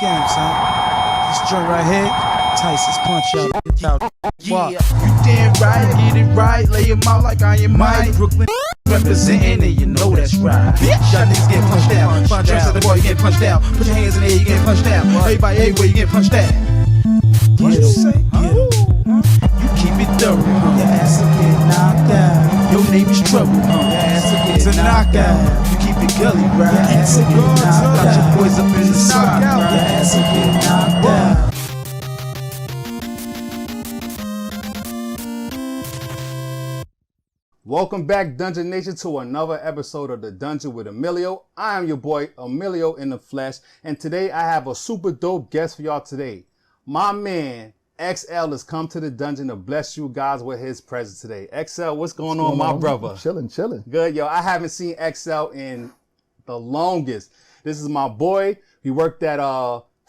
game, son. This joint right here, Tyson's punch out. Yeah, you damn right, get it right. Lay him out like I am Mike. Brooklyn representing it, you know that's right. Bitch, y'all niggas getting punched down. Find tracks at the boy, you getting punched down. Put your hands in the air, you getting punched down. Everybody everywhere, you getting punched down. What you say? You keep it thorough, your ass will get knocked out. Your name is trouble, your ass will get knocked out. You keep it gully, right? Your ass will get knocked out. Got your boys up in the side, your ass will get knocked out. Welcome back, Dungeon Nation, to another episode of The Dungeon with Amillieo. I am your boy, Amillieo in the flesh, and today I have a super dope guest for y'all today. My man, XL, has come to the dungeon to bless you guys with his presence today. XL, what's going on, my brother? Chilling. Good, yo. I haven't seen XL in the longest. This is my boy. We worked at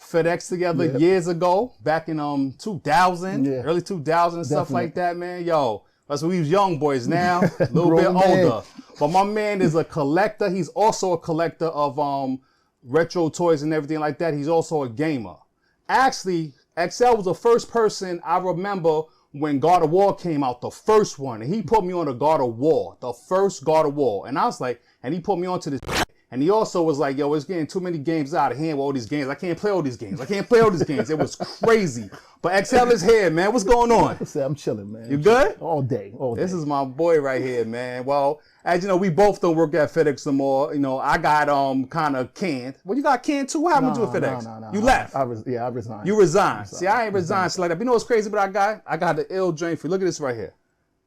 FedEx together years ago, back in 2000, early 2000 and stuff like that, man. Yo. That's when we was young boys now, a little bit older. But my man is a collector. He's also a collector of retro toys and everything like that. He's also a gamer. Actually, XL was the first person I remember when God of War came out, the first one. And he put me on the God of War, the first God of War. And I was like, and he put me onto this. And he also was like, yo, it's getting too many games out of hand with all these games. I can't play all these games. It was crazy. But XL is here, man. What's going on? I'm chilling, man. You good? All day. This is my boy right here, man. Well, as you know, we both don't work at FedEx no more. You know, I got kind of canned. Well, you got canned too? What happened to you at FedEx? No. You left? I resigned. You resigned. See, I ain't resigned like that. But you know what's crazy about that guy? I got the ill joint for you. Look at this right here.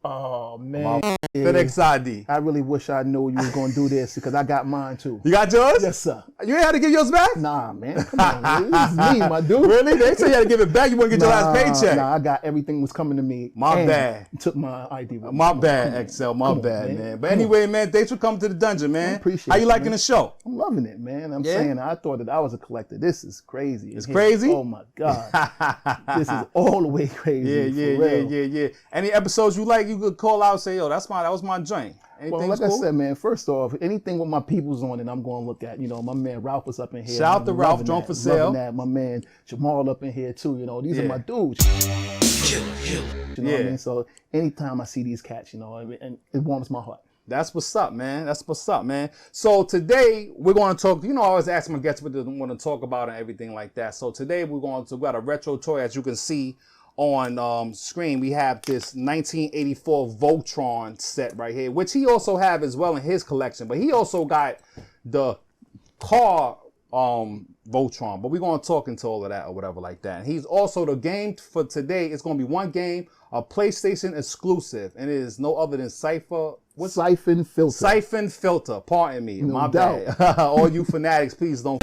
Oh, man. FedEx ID. I really wish I knew you was going to do this because I got mine, too. You got yours? Yes, sir. You ain't had to give yours back? Nah, man. Come on, man. This is me, my dude. Really? They said you had to give it back. You wouldn't get your last paycheck. Nah, I got everything was coming to me. My bad. Took my ID with me. My bad, XL. My bad, man. But anyway, man, thanks for coming to the dungeon, man. I appreciate it. How you liking man. the show? I'm loving it, man. I'm saying I thought that I was a collector. This is crazy. It's crazy? Oh, my God. This is all the way crazy. Yeah. Any episodes you like, you could call out and say, yo, that was my joint. Anything well, like cool? I said, man, first off, anything with my peoples on it, I'm going to look at. You know, my man Ralph was up in here. Shout out to Ralph, joint for sale. That. My man Jamal up in here, too. You know, these are my dudes. You know what I mean? So anytime I see these cats, you know, and it warms my heart. That's what's up, man. So today we're going to talk, you know, I always ask my guests what they want to talk about and everything like that. So today we got a retro toy, as you can see on screen. We have this 1984 Voltron set right here, which he also have as well in his collection. But he also got the car Voltron. But we're going to talk into all of that or whatever like that. And he's also, the game for today, it's going to be one game, a PlayStation exclusive, and it is no other than Syphon Filter. Pardon me, my bad. All you fanatics, please don't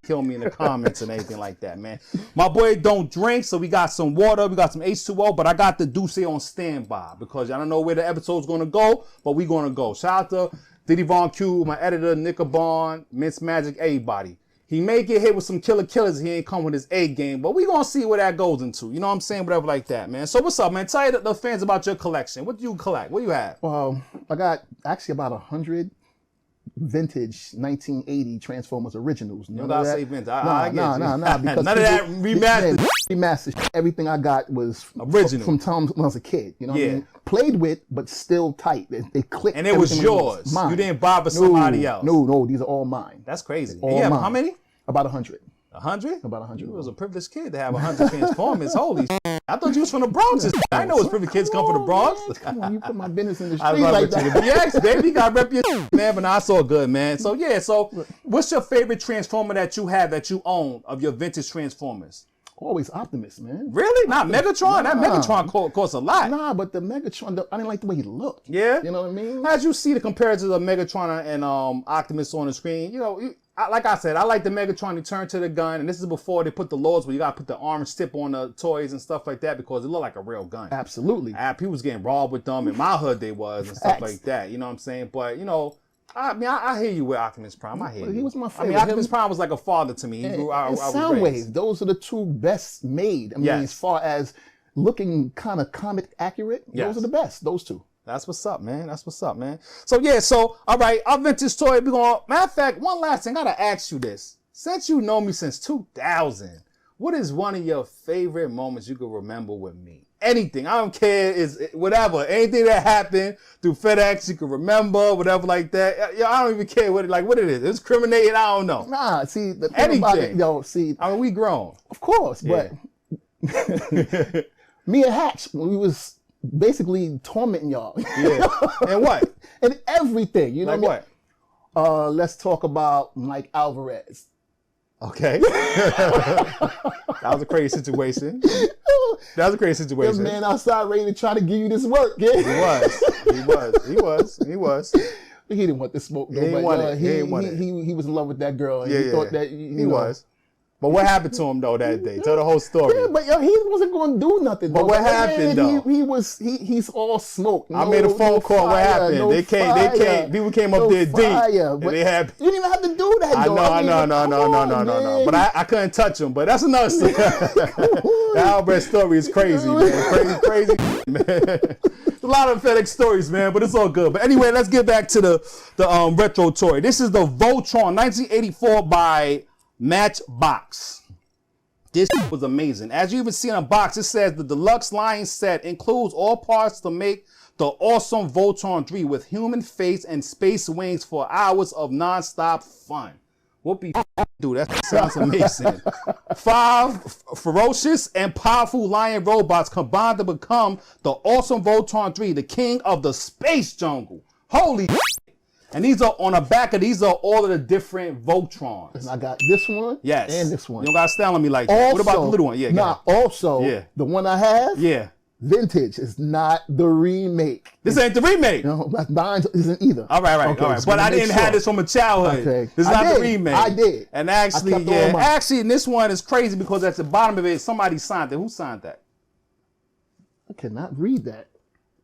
kill me in the comments and anything like that, man. My boy don't drink, so we got some water, we got some H2O, but I got the Deuce on standby because I don't know where the episode's gonna go, but we gonna go. Shout out to Diddy Von Q, my editor, Nicka Bond, Mince Magic, everybody. He may get hit with some killers. He ain't come with his A game, but we gonna see where that goes into. You know what I'm saying? Whatever like that, man. So what's up, man? Tell the fans about your collection. What do you collect? What do you have? Well, I got actually about 100 vintage 1980 Transformers originals. You gotta say vintage. I get you. Nah. Because none of that remastered. Everything I got was original from time when I was a kid. You know what I mean? Played with, but still tight. They clicked. And it was yours. You didn't buy for somebody else. No, these are all mine. That's crazy. All mine. How many? About 100. 100? About 100. You was a privileged kid to have 100 Transformers. Holy shit. I thought you was from the Bronx. I know it's privileged kids come from the Bronx. Man, come on, you put my business in the I street love like it. that. Yes, baby, you got to rep your man, but I saw good, man. So, yeah, what's your favorite Transformer that you have, that you own, of your vintage Transformers? Always Optimus, man. Really? Not Megatron? That Megatron costs a lot. Nah, but the Megatron, I didn't like the way he looked. Yeah? You know what I mean? As you see the comparison of Megatron and Optimus on the screen, you know, like I said, I like the Megatron to turn to the gun, and this is before they put the laws where you got to put the orange tip on the toys and stuff like that because it looked like a real gun. Absolutely. People was getting robbed with them. In my hood, they was, and stuff like that. You know what I'm saying? But, you know, I mean, I hear you with Optimus Prime. I hear you. He was my favorite. I mean, Optimus Prime was like a father to me. And Soundwave, those are the two best made. I mean, as far as looking kind of comic accurate, those are the best, those two. That's what's up, man. So, all right, our vintage toy. Matter of fact, one last thing. I got to ask you this. since you know me since 2000, what is one of your favorite moments you can remember with me? Anything. I don't care. Is whatever. Anything that happened through FedEx, you can remember, whatever like that. I don't even care what it is. It's criminating. I don't know. Nah, see, the thing about it, I mean, we grown. Of course, but me and Hatch, we was basically tormenting y'all. Yeah. And what? And everything. You know like what? Let's talk about Mike Alvarez. Okay. That was a crazy situation. This man outside ready to try to give you this work. Yeah? He was. He didn't want the smoke though. He was in love with that girl. And he thought that he was. But what happened to him though that day? Tell the whole story. Yeah, but he wasn't going to do nothing. But what happened though? He's all smoke. I made a phone call. What happened? They came. People came up there deep. And they had. You didn't even have to do that. No. But I couldn't touch him. But that's another story. The Albert story is crazy, man. Crazy, man. A lot of FedEx stories, man, but it's all good. But anyway, let's get back to the retro toy. This is the Voltron 1984 by Matchbox. This was amazing. As you even see on the box, it says the deluxe line set includes all parts to make the awesome Voltron 3 with human face and space wings for hours of non-stop fun. Whoopie, dude, that sounds amazing. 5 ferocious and powerful lion robots combined to become the awesome Voltron 3, the king of the space jungle. Holy and these are on the back of these are all of the different Voltrons. And I got this one and this one. You don't gotta style on me like that. What about the little one? Yeah. The one I have. Yeah. Vintage is not the remake. This ain't the remake. No, mine isn't either. All right. But I didn't have this from a childhood. Okay. This is not the remake. I did. And actually, in this one is crazy because at the bottom of it, somebody signed it. Who signed that? I cannot read that.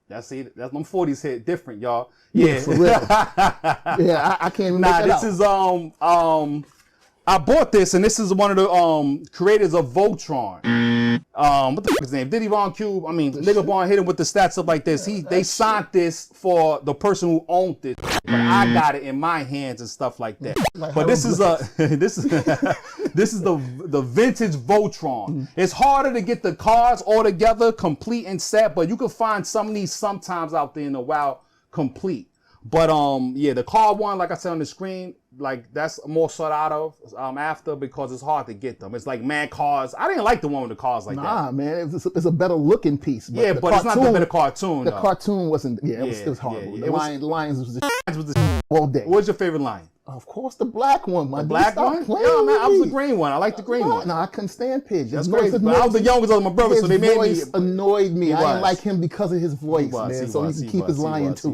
That's them 40s hit different, y'all. Yeah, for real. Yeah, I can't even make that this is I bought this, and this is one of the creators of Voltron. What the fuck is his name? Diddy Von Cube. I mean, nigga Von hit him with the stats up like this. They signed this for the person who owned it, but I got it in my hands and stuff like that. But this is this is the vintage Voltron. It's harder to get the cards all together, complete and set, but you can find some of these sometimes out there in the wild complete. But the card one, like I said on the screen, like that's more sought out of after because it's hard to get them. It's like mad cards. I didn't like the one with the cards like that. Nah, man, it's a better looking piece. But but it's not the better cartoon. The cartoon wasn't. It was horrible. The lions was the all day. What's your favorite line? Of course, the black one. The black one? Yeah, man, I was the green one. I like the green one. No, I couldn't stand Pidge. That's crazy. But I was the youngest of my brothers, so they made me. His voice annoyed me. I didn't like him because of his voice, man. So he could keep his lion too.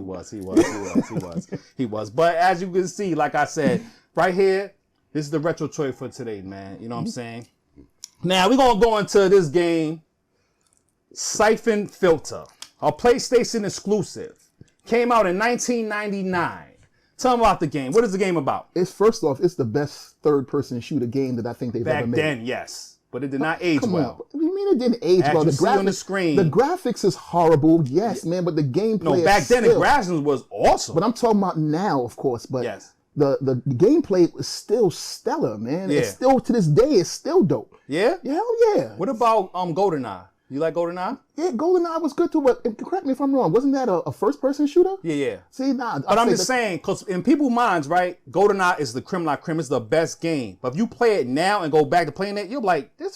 He was. But as you can see, like I said, right here, this is the retro toy for today, man. You know what I'm saying? Now we're gonna go into this game, Syphon Filter, a PlayStation exclusive. Came out in 1999. Tell me about the game. What is the game about? First off, it's the best third-person shooter game that I think they've ever made. Back then, yes. But it did not age well. What do you mean it didn't age well? The graphics on the screen. The graphics is horrible, yes, man, but the gameplay No, back then the graphics was awesome. But I'm talking about now, of course, but yes. The gameplay is still stellar, man. Yeah. It's still, to this day, it's still dope. Yeah? Hell yeah. What about GoldenEye? You like GoldenEye? Yeah, GoldenEye was good too, but correct me if I'm wrong. Wasn't that a first-person shooter? Yeah. See, nah. But I'm just saying, because in people's minds, right, GoldenEye is the creme la creme. It's the best game. But if you play it now and go back to playing it, you're like, this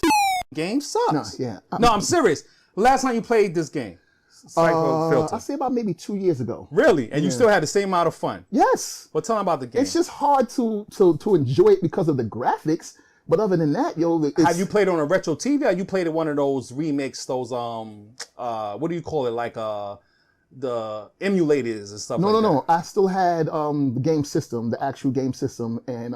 game sucks. No, I'm serious. Last time you played this game, Syphon Filter. I say about maybe 2 years ago. Really? And you still had the same amount of fun? Yes. Well, tell me about the game. It's just hard to enjoy it because of the graphics. But other than that, have you played on a retro TV or you played at one of those remakes, those what do you call it, like the emulators and stuff? No. I still had the game system, the actual game system, and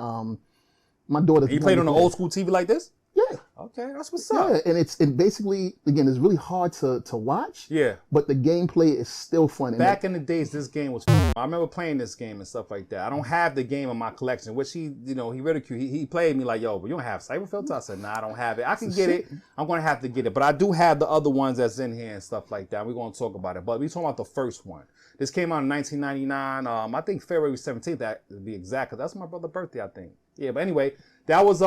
my daughter. And you played on an old school TV like this? Yeah. Okay, that's what's up. Yeah, and basically, again, it's really hard to watch. Yeah. But the gameplay is still fun. Back in the days, this game was. I remember playing this game and stuff like that. I don't have the game in my collection, which he ridiculed. He played me like, yo, but you don't have Syphon Filter? I said, nah, I don't have it. I can get it. I'm going to have to get it. But I do have the other ones that's in here and stuff like that. We're going to talk about it. But we're talking about the first one. This came out in 1999. I think February 17th, that to be exact, because that's my brother's birthday, I think. Yeah, but anyway, that was,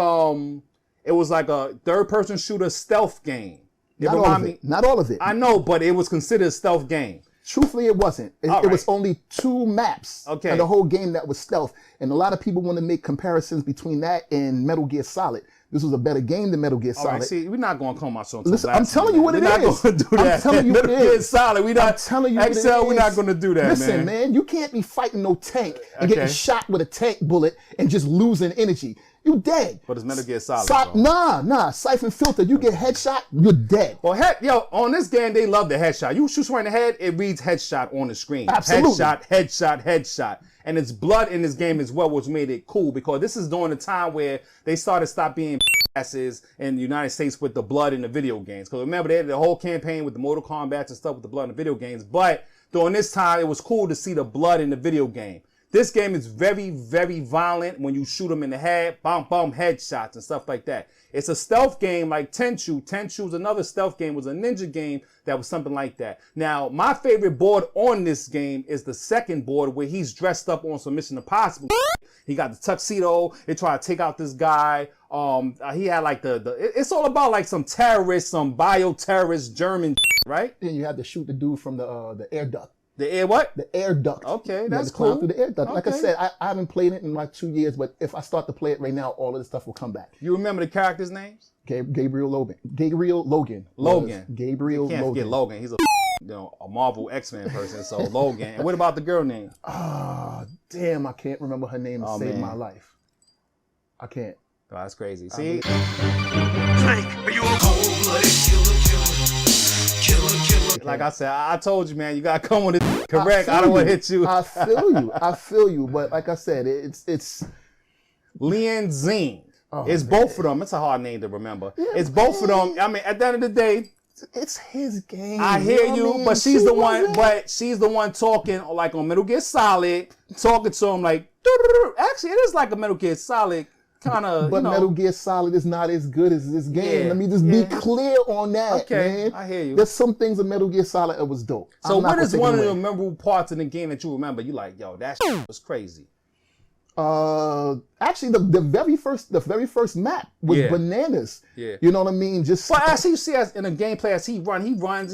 it was like a third-person shooter stealth game. Not all of it. Not all of it. I know, but it was considered a stealth game. Truthfully, it wasn't. It was only 2 maps in the whole game that was stealth. And a lot of people want to make comparisons between that and Metal Gear Solid. This was a better game than Metal Gear Solid. All right, see, we're not going to come out so. Listen, I'm telling you what it is. We're not going to do that. I'm telling you what it is. Metal Gear Solid, we not. I'm telling you what it is. Excel, we're not going to do that, Listen, man, you can't be fighting no tank and getting shot with a tank bullet and just losing energy. You dead. But it's Metal Gear Solid. Nah. Syphon Filter, you get headshot, you're dead. Well, on this game, they love the headshot. You shoot someone in the head, it reads headshot on the screen. Absolutely. Headshot. And it's blood in this game as well, which made it cool, because this is during the time where they started stop being asses in the United States with the blood in the video games. Because remember, they had the whole campaign with the Mortal Kombat and stuff with the blood in the video games. But during this time, it was cool to see the blood in the video game. This game is very, very violent when you shoot them in the head, headshots and stuff like that. It's a stealth game like Tenchu. Tenchu's another stealth game, was a ninja game that was something like that. Now, my favorite board on this game is the second board where he's dressed up on some Mission Impossible. He got the tuxedo. They try to take out this guy. He had like it's all about like some terrorists, some bioterrorist German, right? Then you had to shoot the dude from the air duct. The air what? The air duct. Okay, that's cool. cool. Through the air duct. Okay. Like I said, I haven't played it in like 2 years, but if I start to play it right now, all of this stuff will come back. You remember the characters' names? Gabriel Logan. Gabriel Logan. You can't forget Logan. He's a Marvel X-Men person, so Logan. And what about the girl name? Damn, I can't remember her name to save my life. I can't. Oh, that's crazy. See? Drake, are you a cold-blooded killer? Like I said, I told you, man, you gotta come with it correct. I don't want to hit you. I feel you. But like I said, it's Lian Zing. Oh, it's both of them. It's a hard name to remember. Yeah, it's both of them. I mean, at the end of the day, it's his game. I hear you, but she's the one. But she's the one talking like on Metal Gear Solid, talking to him like. Actually, it is like a Metal Gear Solid. Kind of, but Metal Gear Solid is not as good as this game. Let me just be clear on that, man. I hear you. There's some things in Metal Gear Solid that was dope. So what is one of the memorable parts in the game that you remember? You like, yo, that shit was crazy. Actually, the very first map was bananas. Yeah. You know what I mean? But as you see, as in a gameplay, as he runs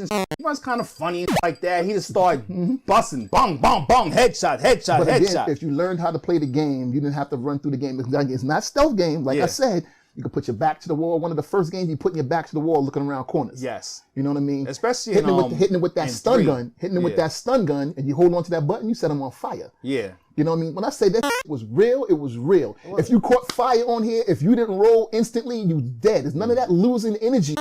kind of funny and like that. He just started busting, bong, headshot. But again, if you learned how to play the game, you didn't have to run through the game. It's not stealth game, like I said. You can put your back to the wall. One of the first games you put your back to the wall, looking around corners. Yes. You know what I mean? Especially hitting it with that stun gun, with that stun gun, and you hold on to that button, you set them on fire. Yeah. You know what I mean? When I say that was real, it was real. If you caught fire on here, if you didn't roll instantly, you dead. There's none of that losing energy.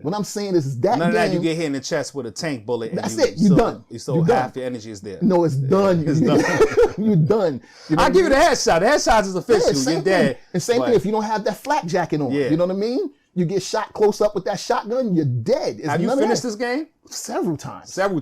What I'm saying is that none game. Of that you get hit in the chest with a tank bullet. That's it. You're done. You still half your energy is there. No, it's done. It's done. You're done. You know I give you the headshot. The headshot is official. You're dead. And same thing if you don't have that flak jacket on. You know what I mean? You get shot close up with that shotgun, you're dead. Have you finished this game? Several times. Let me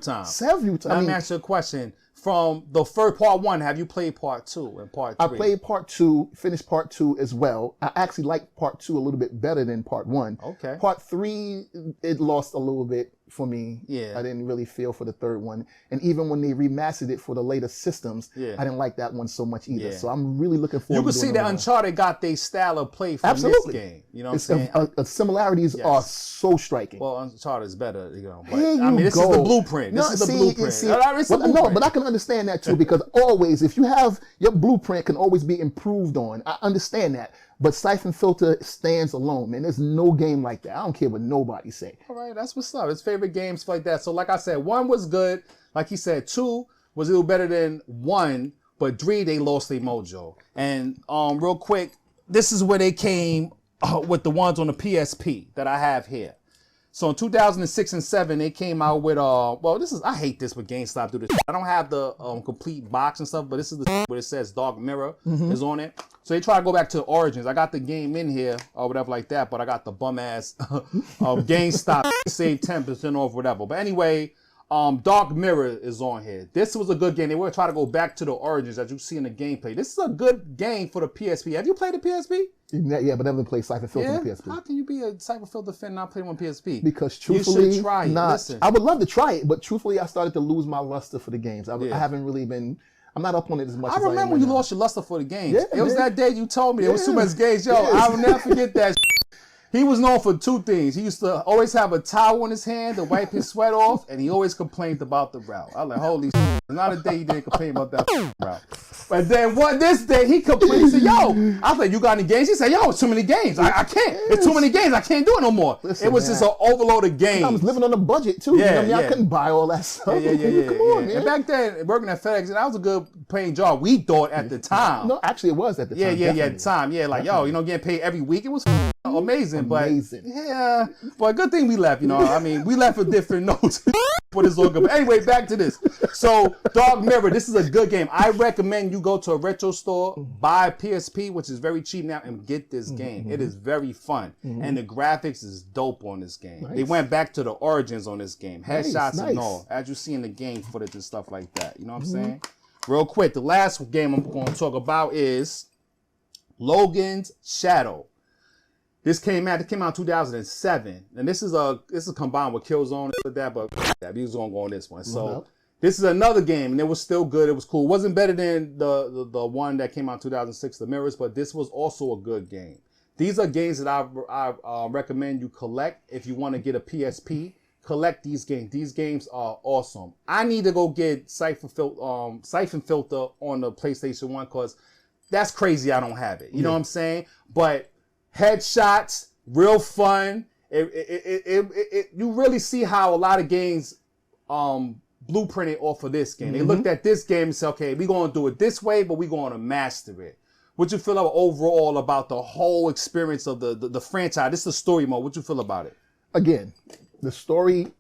ask you a question. From the first part 1, have you played part 2 and part 3? I played part 2, finished part 2 as well. I actually liked part 2 a little bit better than part 1. Okay. Part 3, it lost a little bit for me. Yeah. I didn't really feel for the third one. And even when they remastered it for the later systems, I didn't like that one so much either. So I'm really looking forward to it. You can see that Uncharted got their style of play from this game. You know what I'm saying? The similarities are so striking. Well, Uncharted is better, you know. But, this is the blueprint. This is the blueprint. No, but I can understand that too, because always, if you have your blueprint can always be improved on. I understand that. But Syphon Filter stands alone, man. There's no game like that. I don't care what nobody say. All right, that's what's up. His favorite games like that. So like I said, 1 was good. Like he said, 2 was a little better than 1, but 3, they lost their mojo. And real quick, this is where they came with the ones on the PSP that I have here. So in 2006 and 7, they came out with I hate this with GameStop do this. I don't have the complete box and stuff, but this is the where it says Dark Mirror is on it. So they try to go back to the origins. I got the game in here or whatever like that, but I got the bum ass GameStop save 10% off whatever. But anyway, Dark Mirror is on here. This was a good game. They were trying to go back to the origins as you see in the gameplay. This is a good game for the PSP. Have you played the PSP? Yeah, but never played Syphon Filter on the PSP. How can you be a Syphon Filter fan and not play on PSP? Because truthfully, you should try it. Listen. I would love to try it, but truthfully, I started to lose my luster for the games. I haven't really been. I'm not up on it as much. I remember when you lost your luster for the games. Yeah, it was that day you told me there was too much games. Yo, I will never forget that. He was known for two things. He used to always have a towel in his hand to wipe his sweat off, and he always complained about the route. I was like, holy shit. Not a day he didn't complain about that route. But then this day he complained. He said, yo, I was like, you got any games? He said, yo, it's too many games. I can't. It's too many games. I can't do it no more. Listen, it was just an overload of games. I was living on a budget too. Yeah, you know what I mean? I couldn't buy all that stuff. Yeah. Come on, man. And back then, working at FedEx, that was a good paying job. We thought at the time. No, actually it was at the time. Yeah, at the time. Yeah, like, yo, getting paid every week. It was amazing. But yeah, but good thing we left, I mean, we left with different notes. What is all good. But anyway, back to this. So, Dark Mirror, this is a good game. I recommend you go to a retro store, buy a PSP, which is very cheap now, and get this game. It is very fun. And the graphics is dope on this game. Nice. They went back to the origins on this game. Headshots and all, as you see in the game footage and stuff like that. You know what I'm saying? Real quick, the last game I'm going to talk about is Logan's Shadow. This came out in 2007, and this is combined with Killzone and that, but we was gonna go on this one. So this is another game, and it was still good. It was cool. It wasn't better than the one that came out in 2006, The Mirrors, but this was also a good game. These are games that I recommend you collect if you want to get a PSP. Collect these games. These games are awesome. I need to go get Syphon Filter on the PlayStation 1 because that's crazy. I don't have it. You know what I'm saying? But headshots, real fun. You really see how a lot of games blueprinted off of this game. They looked at this game and said, okay, we're going to do it this way, but we're going to master it. What you feel overall about the whole experience of the franchise? This is the story mode. What you feel about it? Again, the story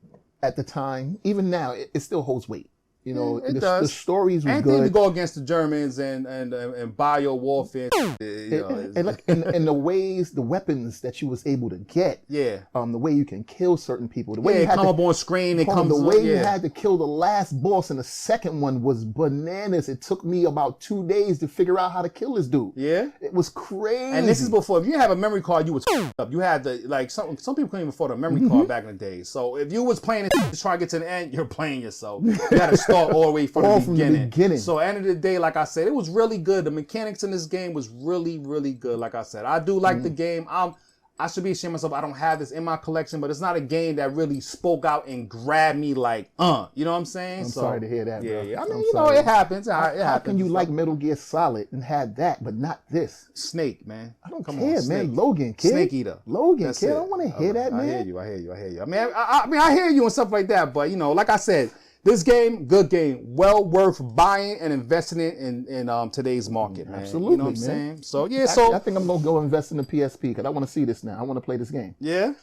at the time, even now, it still holds weight. It does. The stories were Anything good. to go against the Germans and bio warfare. And the ways, the weapons that you was able to get. Yeah. The way you can kill certain people. The way you come up on screen. The way you had to kill the last boss in the second one was bananas. It took me about 2 days to figure out how to kill this dude. Yeah. It was crazy. And this is before, if you have a memory card, you was up. You had some people couldn't even afford a memory card back in the day. So if you was playing it to try to get to the end, you're playing yourself. You had to start all the way from the beginning. So at the end of the day, like I said, it was really good. The mechanics in this game was really, really good. Like I said, I do like the game. I should be ashamed of myself. I don't have this in my collection, but it's not a game that really spoke out and grabbed me like, you know what I'm saying? I'm sorry to hear that, bro. Yeah. I mean, it happens. How can you like Metal Gear Solid and have that, but not this? Snake, man. I don't care, man. Logan, kid. Snake Eater. Logan, kid. I don't want to hear that, man. I hear you. I mean, I hear you and stuff like that, but, like I said, this game, good game, well worth buying and investing in today's market, man. Absolutely, you know what I'm saying? So yeah, I think I'm gonna go invest in the PSP because I want to see this now. I want to play this game. Yeah.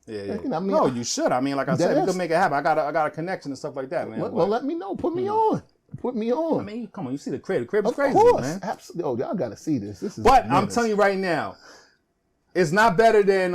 No, you should. I mean, like I said, you can make it happen. I got a connection and stuff like that, man. Well, let me know. Put me on. Put me on. I mean, come on, you see the crib. The crib is crazy, course. man. Absolutely. Oh, y'all gotta see this. This is. But I'm telling you right now, it's not better than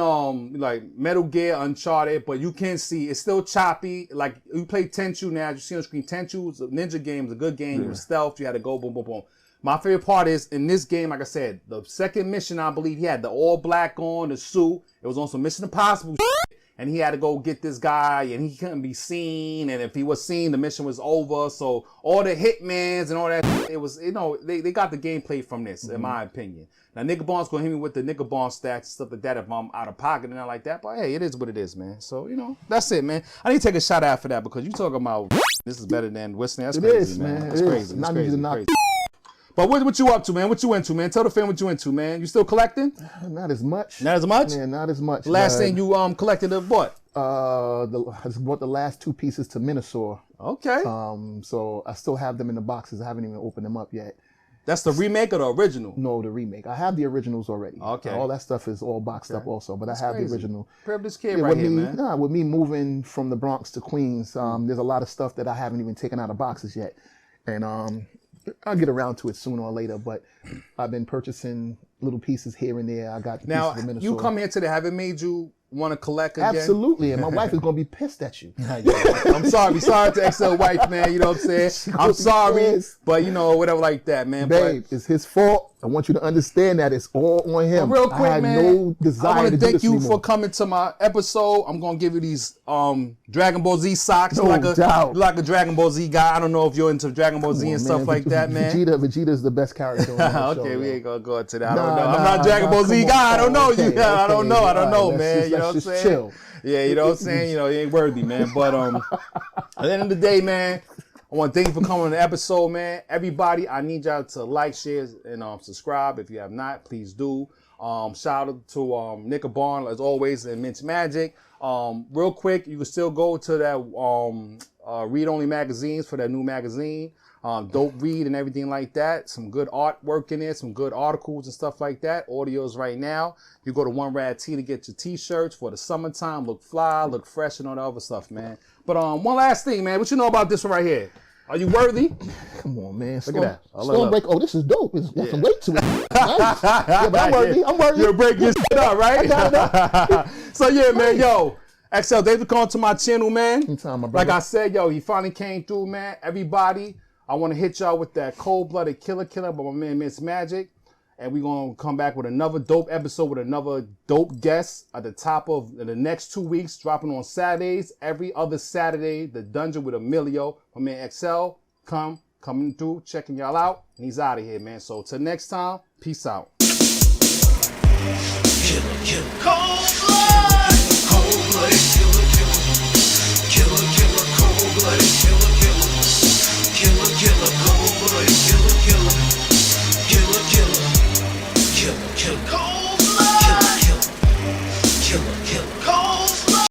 like Metal Gear, Uncharted, but you can see it's still choppy. Like you play Tenchu now, you see on the screen. Tenchu is a ninja game, it's a good game. You were stealth, you had to go boom, boom, boom. My favorite part is in this game, like I said, the second mission, I believe he had the all black on, the suit. It was on some Mission Impossible shit, and he had to go get this guy, and he couldn't be seen. And if he was seen, the mission was over. So all the hitmans and all that, it was, they got the gameplay from this, in my opinion. Now, Nigga Bond's going to hit me with the Nigga Bond stats and stuff like that if I'm out of pocket and all like that. But, hey, it is what it is, man. So, that's it, man. I need to take a shout out for that because you talking about this is better than Whistling. That's crazy, man. That's crazy. That's crazy. But what you up to, man? What you into, man? Tell the fan what you into, man. You still collecting? Not as much. Not as much? Yeah, not as much. Last thing you collected of what? I just bought the last 2 pieces to Minosaur. Okay. So I still have them in the boxes. I haven't even opened them up yet. That's the remake or the original? No, the remake. I have the originals already. Okay. All that stuff is all boxed up also, but I have crazy. the original. Privileged kid right here, man. Nah, with me moving from the Bronx to Queens, there's a lot of stuff that I haven't even taken out of boxes yet. And I'll get around to it sooner or later, but I've been purchasing little pieces here and there. I got the Now, pieces of Minnesota. you come here today, have it made you want to collect again? Absolutely, and my wife is going to be pissed at you. I'm sorry to XL wife, man, you know what I'm saying? I'm sorry, but you know, whatever like that, man. Babe, it's his fault. I want you to understand that it's all on him. But real quick, I had man, no desire I want to to do thank this you anymore. for coming to my episode. I'm going to give you these Dragon Ball Z socks. No doubt. Like a Dragon Ball Z guy. I don't know if you're into Dragon Ball Z Come and on, stuff man. like that, man. Vegeta is the best character on the show. Okay, we man. ain't gonna go into that. I Nah, don't know. I'm nah, not Dragon nah, Ball Z come guy. on, I don't know okay, you. I don't know. I don't know, Alright, man. You know what I'm let's saying? just chill. Yeah, you know what I'm saying? You know, you ain't worthy, man. But at the end of the day, man, I want to thank you for coming on the episode, man. Everybody, I need y'all to like, share, and subscribe. If you have not, please do. Shout out to Nick Barn, as always, and Mint Magic. Real quick, you can still go to that read-only magazines for that new magazine. Dope read and everything like that. Some good artwork in there, some good articles and stuff like that. Audios right now. You go to One Rad T to get your t-shirts for the summertime. Look fly, look fresh, and all the other stuff, man. But one last thing, man. What you know about this one right here? Are you worthy? Come on, man. Look at that. Storm break. Oh, this is dope. It's got some weight to it. Nice. Yeah, but I'm worthy. I'm worthy. You're breaking your shit up, right? So yeah, man, yo. XL, thanks for coming to my channel, man. Anytime, my brother. Like I said, yo, he finally came through, man. Everybody, I want to hit y'all with that Cold-Blooded Killer by my man Miss Magic. And we're going to come back with another dope episode with another dope guest at the top of the next 2 weeks, dropping on Saturdays. Every other Saturday, The Dungeon with Amillieo. My man XL, coming through, checking y'all out. And he's out of here, man. So till next time, peace out. Killer.